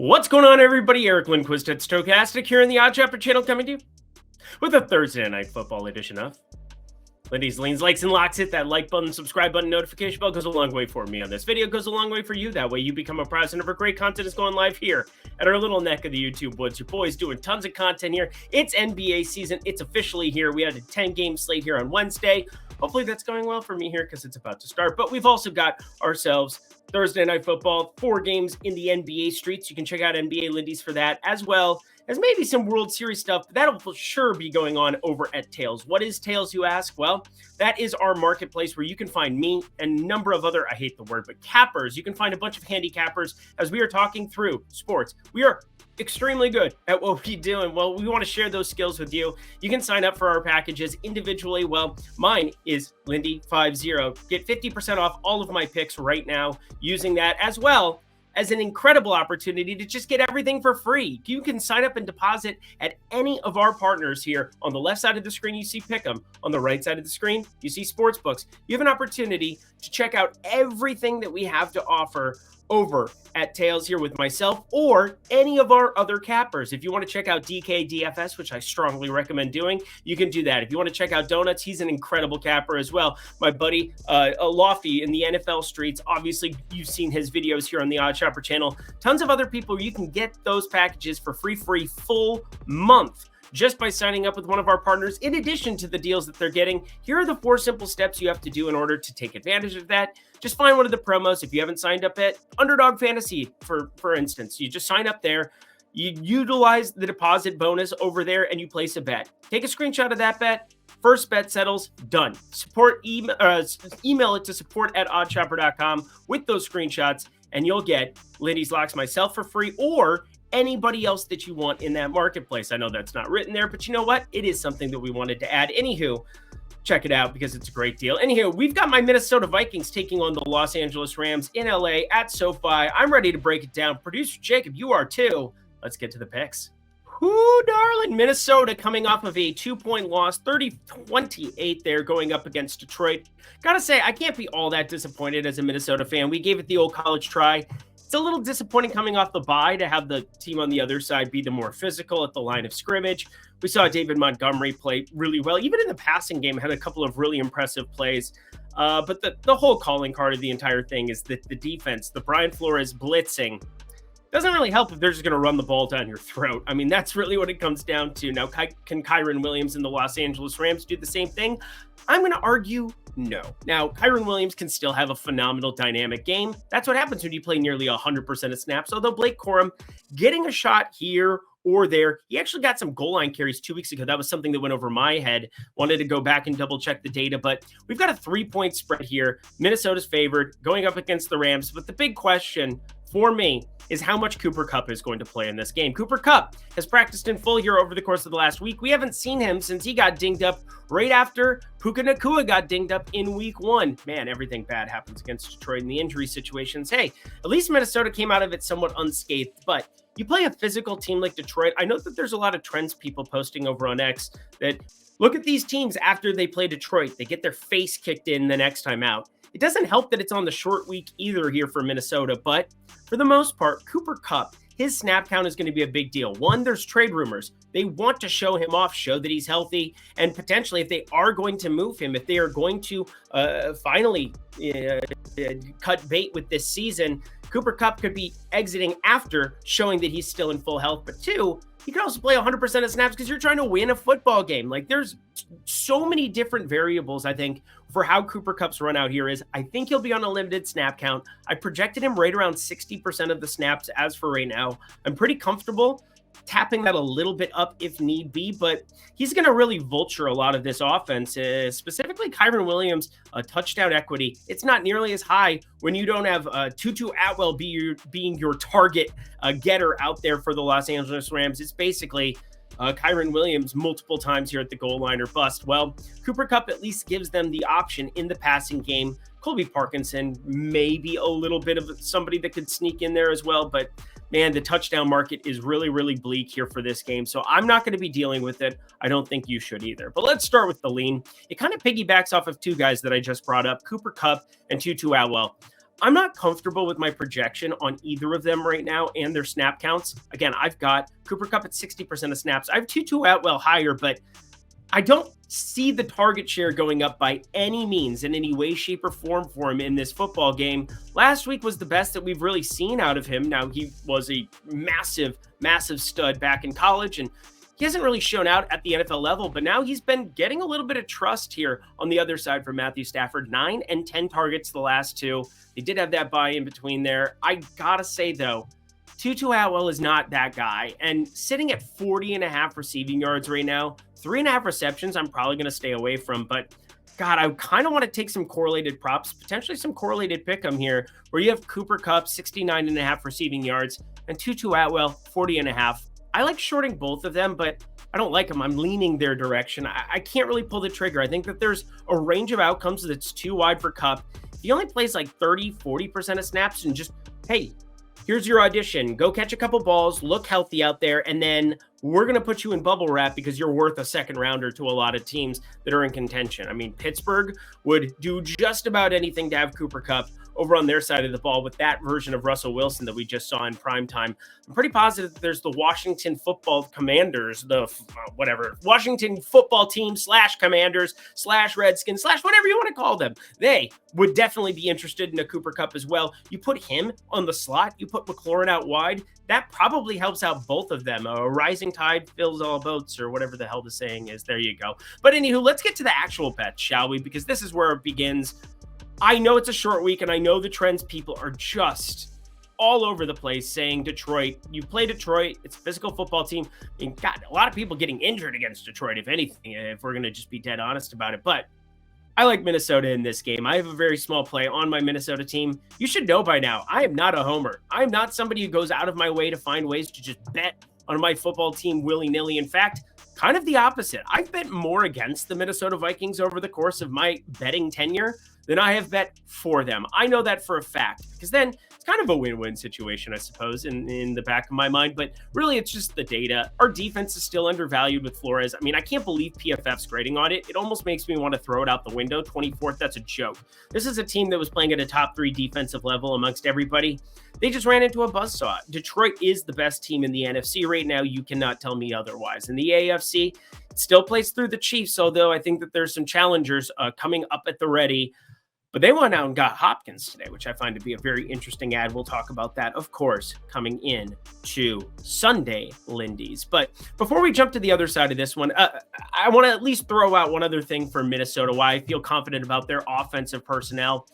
What's going on, everybody? Eric Lindquist at Stochastic here in the OddsShopper channel, coming to you with a Thursday night football edition of Lindy's Leans, Likes, and Locks. Hit that like button, subscribe button, notification bell. Goes a long way for me on this video. Goes a long way for you. That way you become a president of our great content is going live here at our little neck of the YouTube woods. Your boys doing tons of content here. It's NBA season. It's officially here. We had a 10-game slate here on Wednesday. Hopefully that's going well for me here because it's about to start. But we've also got ourselves Thursday Night Football, 4 games in the NBA streets. You can check out NBA Lindy's for that, as well as maybe some World Series stuff. That'll for sure be going on over at Tails. What is Tails, you ask? Well, that is our marketplace where you can find me and a number of other, I hate the word, but cappers. You can find a bunch of handicappers as we are talking through sports. We are extremely good at what we do, and well, we want to share those skills with you. You can sign up for our packages individually. Well, mine is Lindy50. Get 50% off all of my picks right now using that, as well as an incredible opportunity to just get everything for free. You can sign up and deposit at any of our partners here. On the left side of the screen, you see Pick'em. On the right side of the screen, you see Sportsbooks. You have an opportunity to check out everything that we have to offer over at Tails here with myself or any of our other cappers. If you want to check out DKDFS, which I strongly recommend doing, you can do that. If you want to check out Donuts, he's an incredible capper as well. My buddy Lofty in the NFL streets, obviously you've seen his videos here on the OddsShopper channel. Tons of other people, you can get those packages for free full month just by signing up with one of our partners. In addition to the deals that they're getting, here are the 4 simple steps you have to do in order to take advantage of that. Just find one of the promos. If you haven't signed up yet, Underdog Fantasy, for instance, you just sign up there, you utilize the deposit bonus over there, and you place a bet. Take a screenshot of that bet. First bet settles, done. Email it to support@oddshopper.com with those screenshots, and you'll get Lindy's Locks, myself, for free, or anybody else that you want in that marketplace. I know that's not written there, but you know what? It is something that we wanted to add. Anywho, check it out because it's a great deal. Anywho, we've got my Minnesota Vikings taking on the Los Angeles Rams in LA at SoFi. I'm ready to break it down. Producer Jacob, you are too. Let's get to the picks. Whoo, darling. Minnesota coming off of a 2-point loss, 30-28 there, going up against Detroit. Gotta say, I can't be all that disappointed as a Minnesota fan. We gave it the old college try. It's a little disappointing coming off the bye to have the team on the other side be the more physical at the line of scrimmage. We saw David Montgomery play really well. Even in the passing game, had a couple of really impressive plays. But the whole calling card of the entire thing is that the defense, the Brian Flores blitzing, doesn't really help if they're just going to run the ball down your throat. I mean, that's really what it comes down to. Now, can Kyren Williams and the Los Angeles Rams do the same thing? I'm going to argue no. Now, Kyren Williams can still have a phenomenal dynamic game. That's what happens when you play nearly 100% of snaps. Although Blake Corum getting a shot here or there, he actually got some goal line carries 2 weeks ago. That was something that went over my head. Wanted to go back and double check the data, but we've got a 3-point spread here. Minnesota's favored going up against the Rams. But the big question for me is how much Cooper Kupp is going to play in this game. Cooper Kupp has practiced in full here over the course of the last week. We haven't seen him since he got dinged up right after Puka Nacua got dinged up in week 1. Man, everything bad happens against Detroit in the injury situations. Hey, at least Minnesota came out of it somewhat unscathed, but you play a physical team like Detroit. I know that there's a lot of trends people posting over on X that look at these teams after they play Detroit. They get their face kicked in the next time out. It doesn't help that it's on the short week either here for Minnesota, but for the most part, Cooper Kupp, his snap count is going to be a big deal. One, there's trade rumors. They want to show him off, show that he's healthy, and potentially if they are going to move him, if they are going to finally cut bait with this season, Cooper Kupp could be exiting after showing that he's still in full health. But 2, he could also play 100% of snaps because you're trying to win a football game. Like, there's so many different variables, I think, for how Cooper Kupp's run out here is. I think he'll be on a limited snap count. I projected him right around 60% of the snaps as for right now. I'm pretty comfortable tapping that a little bit up if need be, but he's going to really vulture a lot of this offense, specifically Kyren Williams, touchdown equity. It's not nearly as high when you don't have Tutu Atwell being your target getter out there for the Los Angeles Rams. It's basically Kyren Williams multiple times here at the goal line or bust. Well, Cooper Kupp at least gives them the option in the passing game. Colby Parkinson, maybe a little bit of somebody that could sneak in there as well, but man, the touchdown market is really, really bleak here for this game. So I'm not going to be dealing with it. I don't think you should either. But let's start with the lean. It kind of piggybacks off of 2 guys that I just brought up, Cooper Kupp and Tutu Atwell. I'm not comfortable with my projection on either of them right now and their snap counts. Again, I've got Cooper Kupp at 60% of snaps. I have Tutu Atwell higher, but I don't see the target share going up by any means in any way, shape, or form for him in this football game. Last week was the best that we've really seen out of him. Now, he was a massive, massive stud back in college, and he hasn't really shown out at the NFL level, but now he's been getting a little bit of trust here on the other side for Matthew Stafford. 9 and 10 targets the last two. They did have that bye in between there. I gotta say, though, Tutu Atwell is not that guy. And sitting at 40.5 receiving yards right now, 3.5 receptions, I'm probably going to stay away from. But, God, I kind of want to take some correlated props, potentially some correlated pick'em here, where you have Cooper Kupp, 69.5 receiving yards, and Tutu Atwell, 40.5. I like shorting both of them, but I don't like them. I'm leaning their direction. I can't really pull the trigger. I think that there's a range of outcomes that's too wide for Kupp. If he only plays like 30, 40% of snaps and just, hey, here's your audition. Go catch a couple balls, look healthy out there, and then we're going to put you in bubble wrap because you're worth a second rounder to a lot of teams that are in contention. I mean, Pittsburgh would do just about anything to have Cooper Kupp over on their side of the ball with that version of Russell Wilson that we just saw in primetime. I'm pretty positive that there's the Washington Football Commanders, Washington Football Team / Commanders / Redskins / whatever you want to call them. They would definitely be interested in a Cooper Kupp as well. You put him on the slot, you put McLaurin out wide, that probably helps out both of them. A rising tide fills all boats, or whatever the hell the saying is. There you go. But anywho, let's get to the actual bets, shall we? Because this is where it begins. I know it's a short week, and I know the trends people are just all over the place saying Detroit. You play Detroit. It's a physical football team. I mean, God, a lot of people getting injured against Detroit, if anything, if we're going to just be dead honest about it. But I like Minnesota in this game. I have a very small play on my Minnesota team. You should know by now, I am not a homer. I am not somebody who goes out of my way to find ways to just bet on my football team willy-nilly. In fact, kind of the opposite. I've bet more against the Minnesota Vikings over the course of my betting tenure than I have bet for them. I know that for a fact, because then it's kind of a win-win situation, I suppose, in the back of my mind. But really, it's just the data. Our defense is still undervalued with Flores. I mean, I can't believe PFF's grading on it. It almost makes me want to throw it out the window. 24th, that's a joke. This is a team that was playing at a top 3 defensive level amongst everybody. They just ran into a buzzsaw. Detroit is the best team in the NFC right now. You cannot tell me otherwise. In the AFC, it still plays through the Chiefs, although I think that there's some challengers coming up at the ready. But they went out and got Hopkins today, which I find to be a very interesting ad. We'll talk about that, of course, coming in to Sunday Lindy's. But before we jump to the other side of this one, I want to at least throw out one other thing for Minnesota, why I feel confident about their offensive personnel.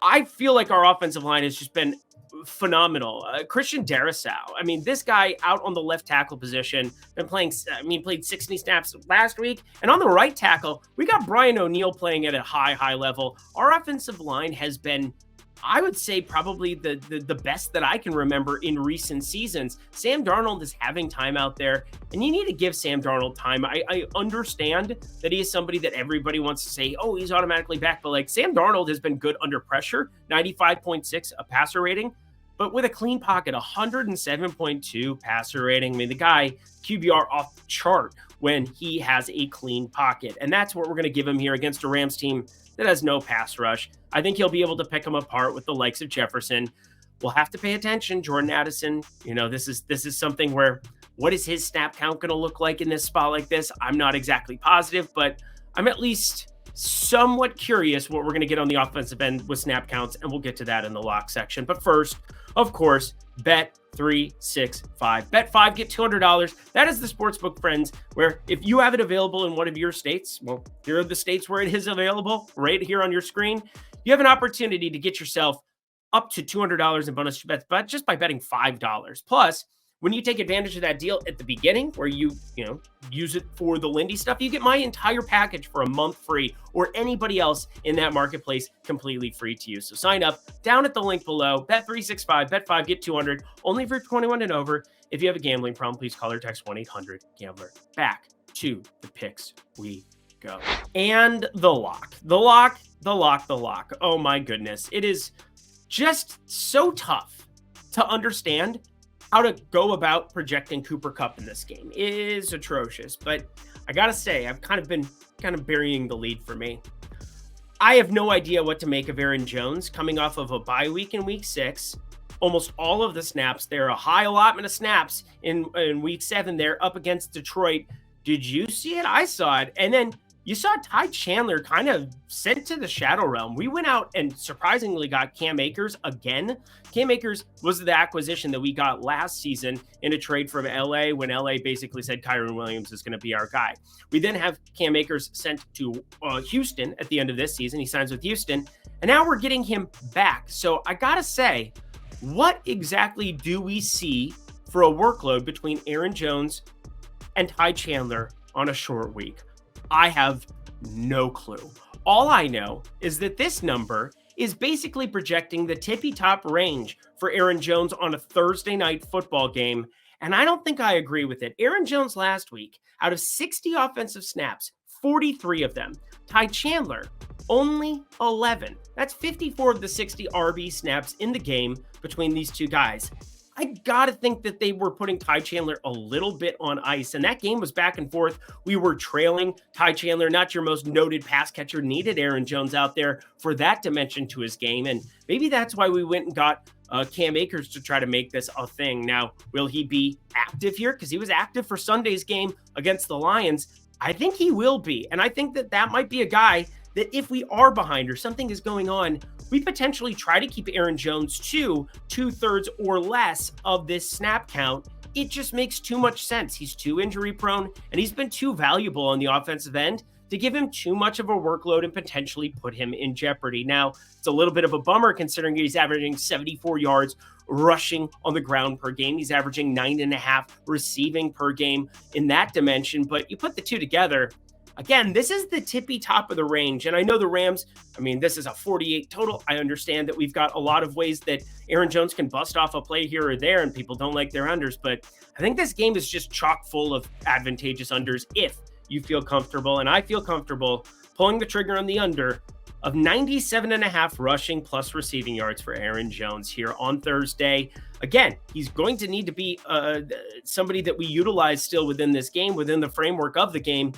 I feel like our offensive line has just been phenomenal. Christian Darrisaw. I mean, this guy out on the left tackle position, played 60 snaps last week. And on the right tackle, we got Brian O'Neill playing at a high level. Our offensive line has been, I would say, probably the best that I can remember in recent seasons. Sam Darnold is having time out there, and you need to give Sam Darnold time. I understand that he is somebody that everybody wants to say, oh, he's automatically back. But like, Sam Darnold has been good under pressure, 95.6 a passer rating. But with a clean pocket, 107.2 passer rating. I mean, the guy, QBR off the chart when he has a clean pocket. And that's what we're going to give him here against a Rams team that has no pass rush. I think he'll be able to pick them apart with the likes of Jefferson. We'll have to pay attention. Jordan Addison, this is something where, what is his snap count going to look like in this spot like this? I'm not exactly positive, but I'm at least somewhat curious what we're going to get on the offensive end with snap counts, and we'll get to that in the lock section. But first, of course, bet 365. Bet 5, get $200. That is the sportsbook, friends, where if you have it available in one of your states, well, here are the states where it is available right here on your screen. You have an opportunity to get yourself up to $200 in bonus bets, but just by betting $5. Plus, when you take advantage of that deal at the beginning where you use it for the Lindy stuff, you get my entire package for a month free, or anybody else in that marketplace completely free to use. So sign up down at the link below. Bet 365, bet 5, get 200. Only for 21 and over. If you have a gambling problem, please call or text 1-800-GAMBLER. Back to the picks we go. And the lock. Oh my goodness. It is just so tough to understand how to go about projecting Cooper Kupp in this game. It is atrocious, but I gotta say, I've kind of been burying the lead for me. I have no idea what to make of Aaron Jones coming off of a bye week in week 6. Almost all of the snaps there, a high allotment of snaps in week 7 there up against Detroit. Did you see it? I saw it. And then you saw Ty Chandler kind of sent to the shadow realm. We went out and surprisingly got Cam Akers again. Cam Akers was the acquisition that we got last season in a trade from LA when LA basically said Kyren Williams is going to be our guy. We then have Cam Akers sent to Houston at the end of this season. He signs with Houston, and now we're getting him back. So I got to say, what exactly do we see for a workload between Aaron Jones and Ty Chandler on a short week? I have no clue. All I know is that this number is basically projecting the tippy top range for Aaron Jones on a Thursday night football game. And I don't think I agree with it. Aaron Jones last week, out of 60 offensive snaps, 43 of them. Ty Chandler, only 11. That's 54 of the 60 RB snaps in the game between these two guys. I got to think that they were putting Ty Chandler a little bit on ice, and that game was back and forth. We were trailing. Ty Chandler, not your most noted pass catcher, needed Aaron Jones out there for that dimension to his game, and maybe that's why we went and got Cam Akers to try to make this a thing. Now, will he be active here? Because he was active for Sunday's game against the Lions. I think he will be, and I think that that might be a guy that if we are behind or something is going on, we potentially try to keep Aaron Jones to 2/3 or less of this snap count. It just makes too much sense. He's too injury prone, and he's been too valuable on the offensive end to give him too much of a workload and potentially put him in jeopardy. Now, it's a little bit of a bummer considering he's averaging 74 yards rushing on the ground per game. He's averaging 9.5 receiving per game in that dimension, but you put the two together. Again, this is the tippy top of the range. And I know the Rams, this is a 48 total. I understand that we've got a lot of ways that Aaron Jones can bust off a play here or there and people don't like their unders. But I think this game is just chock full of advantageous unders if you feel comfortable. And I feel comfortable pulling the trigger on the under of 97.5 rushing plus receiving yards for Aaron Jones here on Thursday. Again, he's going to need to be somebody that we utilize still within this game, within the framework of the game.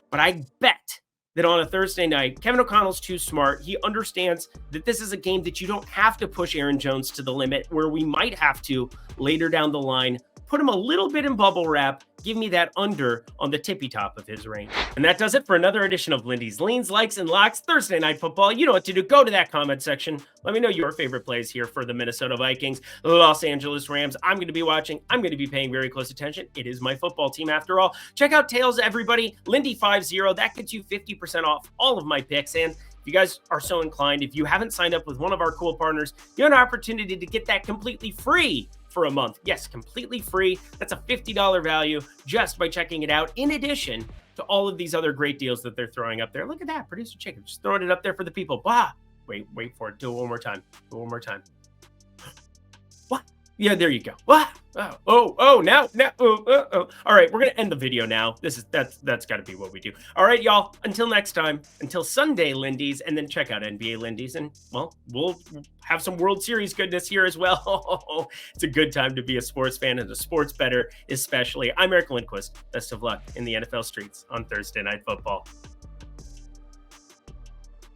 But I bet that on a Thursday night, Kevin O'Connell's too smart. He understands that this is a game that you don't have to push Aaron Jones to the limit, where we might have to later down the line put him a little bit in bubble wrap, give me that under on the tippy top of his range. And that does it for another edition of Lindy's Leans, Likes, and Locks Thursday Night Football. You know what to do. Go to that comment section. Let me know your favorite plays here for the Minnesota Vikings, Los Angeles Rams. I'm going to be watching. I'm going to be paying very close attention. It is my football team after all. Check out Tails, everybody. Lindy50. That gets you 50% off all of my picks. And if you guys are so inclined, if you haven't signed up with one of our cool partners, you have an opportunity to get that completely free for a month. Yes, completely free. That's a $50 value just by checking it out, in addition to all of these other great deals that they're throwing up there. Look at that, Producer Chicken, just throwing it up there for the people. Bah! Wait for it. Do it one more time. Do it one more time. What? Yeah, there you go. What? Now. All right, we're gonna end the video now. That's got to be what we do. All right, y'all. Until next time. Until Sunday, Lindy's, and then check out NBA Lindy's, and well, we'll have some World Series goodness here as well. It's a good time to be a sports fan and a sports bettor, especially. I'm Eric Lindquist. Best of luck in the NFL streets on Thursday Night Football.